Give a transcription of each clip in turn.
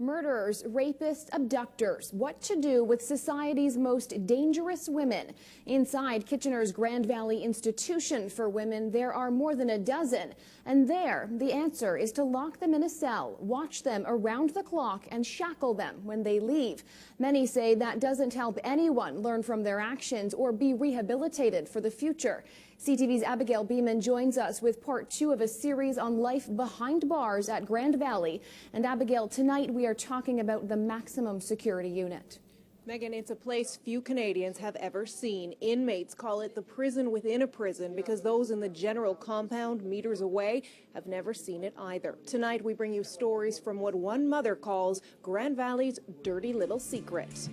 Murderers, rapists, abductors. What to do with society's most dangerous women? Inside Kitchener's Grand Valley Institution for Women, there are more than a dozen. And there, the answer is to lock them in a cell, watch them around the clock, and shackle them when they leave. Many say that doesn't help anyone learn from their actions or be rehabilitated for the future. CTV's Abigail Beeman joins us with part 2 of a series on life behind bars at Grand Valley. And Abigail, tonight we are talking about the maximum security unit. Megan, it's a place few Canadians have ever seen. Inmates call it the prison within a prison because those in the general compound meters away have never seen it either. Tonight we bring you stories from what one mother calls Grand Valley's dirty little secret.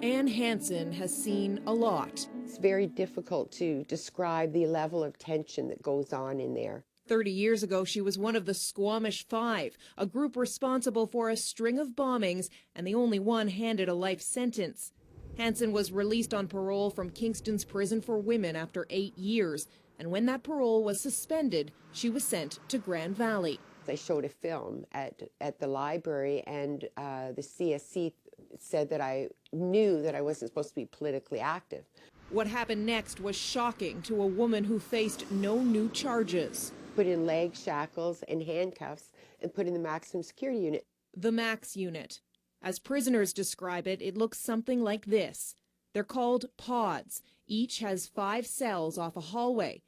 Ann Hansen has seen a lot. It's very difficult to describe the level of tension that goes on in there. 30 years ago, she was one of the Squamish Five, a group responsible for a string of bombings and the only one handed a life sentence. Hansen was released on parole from Kingston's Prison for Women after 8 years, and when that parole was suspended, she was sent to Grand Valley. I showed a film at the library, and the CSC said that I knew that I wasn't supposed to be politically active. What happened next was shocking to a woman who faced no new charges. Put in leg shackles and handcuffs and put in the maximum security unit. The Max Unit. As prisoners describe it, it looks something like this. They're called pods. Each has 5 cells off a hallway.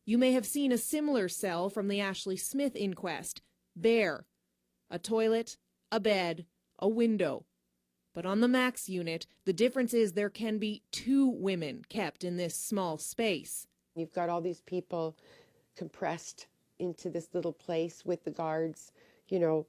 You may have seen a similar cell from the Ashley Smith inquest. Bare. A toilet, a bed, a window. But on the Max Unit, the difference is there can be 2 women kept in this small space. You've got all these people compressed into this little place with the guards, you know,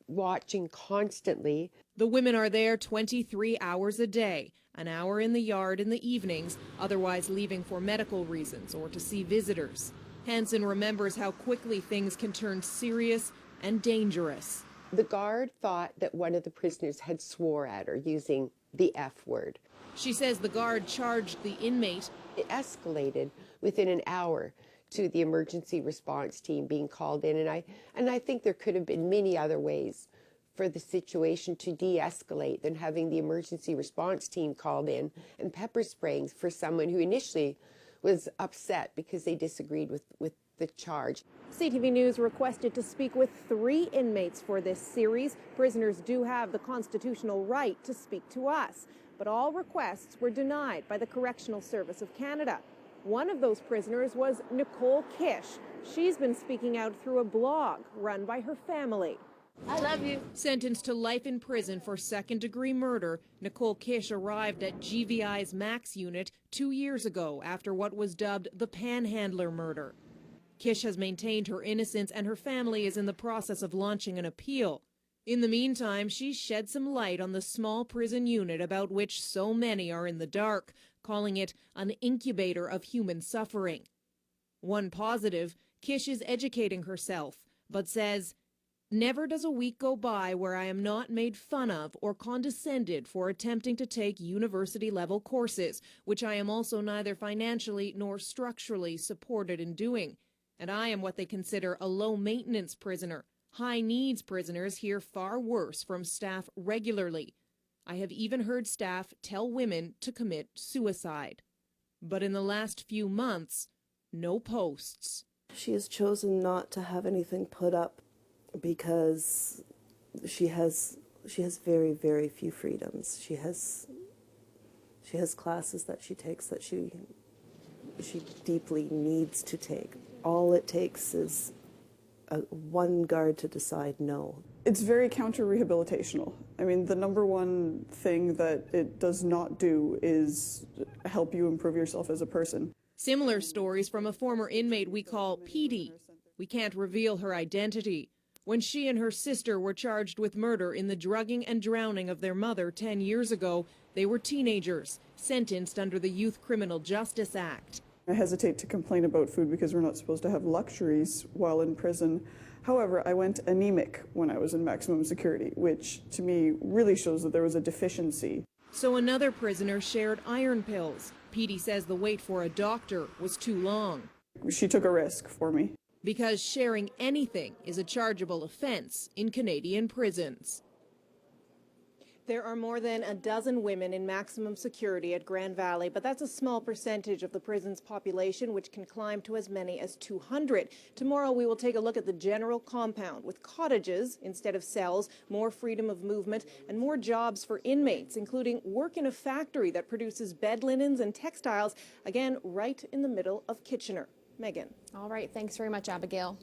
watching constantly. The women are there 23 hours a day, an hour in the yard in the evenings, otherwise leaving for medical reasons or to see visitors. Hansen remembers how quickly things can turn serious and dangerous. The guard thought that one of the prisoners had swore at her using the F word. She says the guard charged the inmate. It escalated within an hour to the emergency response team being called in, and I think there could have been many other ways for the situation to de-escalate than having the emergency response team called in and pepper spraying for someone who initially was upset because they disagreed with the charge. CTV News requested to speak with 3 inmates for this series. Prisoners do have the constitutional right to speak to us, but all requests were denied by the Correctional Service of Canada. One of those prisoners was Nicole Kish. She's been speaking out through a blog run by her family. I love you. Sentenced to life in prison for second-degree murder, Nicole Kish arrived at GVI's Max Unit 2 years ago after what was dubbed the Panhandler murder. Kish has maintained her innocence, and her family is in the process of launching an appeal. In the meantime, she's shed some light on the small prison unit about which so many are in the dark, calling it an incubator of human suffering. One positive, Kish is educating herself, but says, "Never does a week go by where I am not made fun of or condescended for attempting to take university-level courses, which I am also neither financially nor structurally supported in doing. And I am what they consider a low-maintenance prisoner. High-needs prisoners hear far worse from staff regularly. I have even heard staff tell women to commit suicide." But in the last few months, no posts. She has chosen not to have anything put up because she has very, very few freedoms. She has classes that she takes that she deeply needs to take. All it takes is one guard to decide no. It's very counter-rehabilitational. I mean, the number one thing that it does not do is help you improve yourself as a person. Similar stories from a former inmate we call Petey. We can't reveal her identity. When she and her sister were charged with murder in the drugging and drowning of their mother 10 years ago, they were teenagers, sentenced under the Youth Criminal Justice Act. I hesitate to complain about food because we're not supposed to have luxuries while in prison. However, I went anemic when I was in maximum security, which to me really shows that there was a deficiency. So another prisoner shared iron pills. Petey says the wait for a doctor was too long. she took a risk for me. Because sharing anything is a chargeable offense in Canadian prisons. There are more than a dozen women in maximum security at Grand Valley, but that's a small percentage of the prison's population, which can climb to as many as 200. Tomorrow we will take a look at the general compound with cottages instead of cells, more freedom of movement, and more jobs for inmates, including work in a factory that produces bed linens and textiles, again, right in the middle of Kitchener. Megan. All right, thanks very much, Abigail.